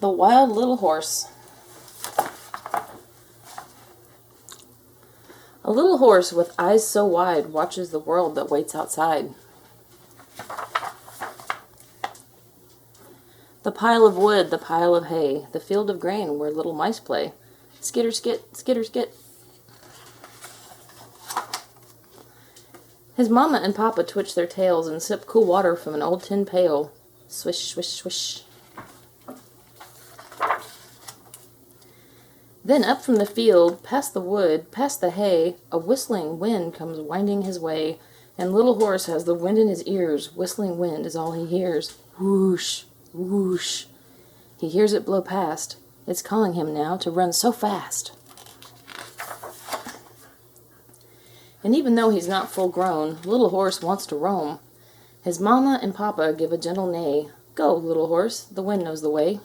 The Wild Little Horse. A little horse with eyes so wide watches the world that waits outside. The pile of wood, the pile of hay, the field of grain where little mice play. Skitter skit, skitter skit. His mama and papa twitch their tails and sip cool water from an old tin pail. Swish, swish, swish. Then up from the field, past the wood, past the hay, a whistling wind comes winding his way, and Little Horse has the wind in his ears. Whistling wind is all he hears. Whoosh, whoosh. He hears it blow past. It's calling him now to run so fast. And even though he's not full grown, Little Horse wants to roam. His mama and papa give a gentle neigh. Go, Little Horse, the wind knows the way.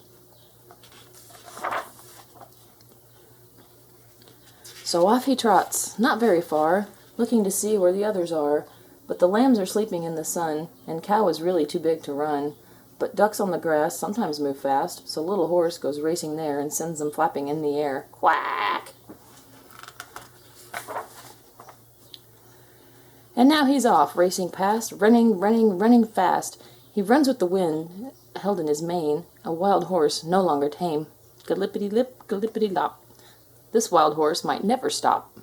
So off he trots, not very far, looking to see where the others are. But the lambs are sleeping in the sun, and cow is really too big to run. But ducks on the grass sometimes move fast, so Little Horse goes racing there and sends them flapping in the air. Quack! And now he's off, racing past, running, running, running fast. He runs with the wind held in his mane, a wild horse no longer tame. Galippity-lip, galippity-lop. This wild horse might never stop.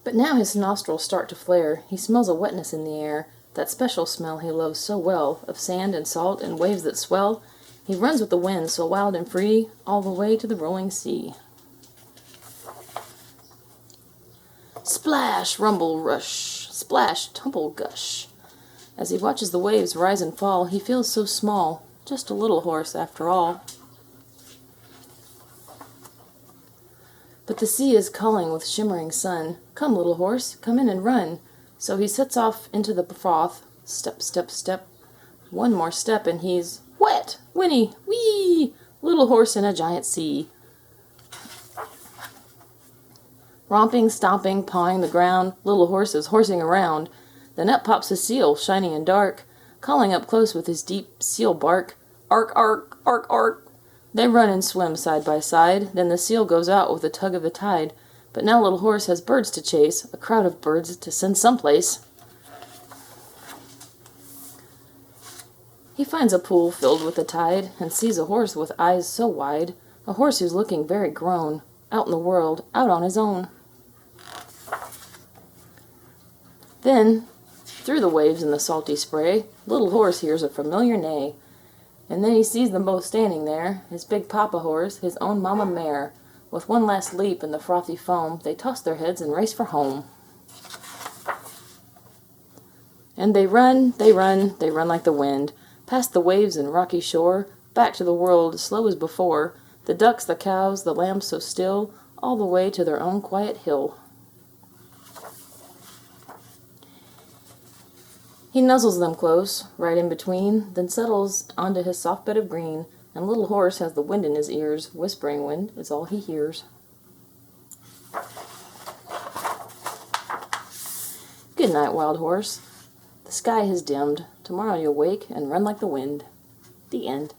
But now his nostrils start to flare. He smells a wetness in the air, that special smell he loves so well, of sand and salt and waves that swell. He runs with the wind so wild and free, all the way to the rolling sea. Splash, rumble, rush, splash, tumble, gush. As he watches the waves rise and fall, he feels so small, just a little horse after all. But the sea is calling with shimmering sun. Come, little horse, come in and run. So he sets off into the froth. Step, step, step. One more step and he's wet, whinny, wee, little horse in a giant sea. Romping, stomping, pawing the ground, Little Horse is horsing around. Then up pops a seal, shiny and dark, calling up close with his deep seal bark. Ark, ark, ark, ark. They run and swim side by side. Then the seal goes out with a tug of the tide. But now Little Horse has birds to chase, a crowd of birds to send someplace. He finds a pool filled with the tide, and sees a horse with eyes so wide, a horse who's looking very grown, out in the world, out on his own. Then, through the waves and the salty spray, Little Horse hears a familiar neigh. And then he sees them both standing there, his big papa horse, his own mama mare. With one last leap in the frothy foam, they toss their heads and race for home. And they run, they run, they run like the wind, past the waves and rocky shore, back to the world as slow as before, the ducks, the cows, the lambs so still, all the way to their own quiet hill. He nuzzles them close, right in between, then settles onto his soft bed of green, and Little Horse has the wind in his ears. Whispering wind is all he hears. Good night, wild horse. The sky has dimmed. Tomorrow you'll wake and run like the wind. The end.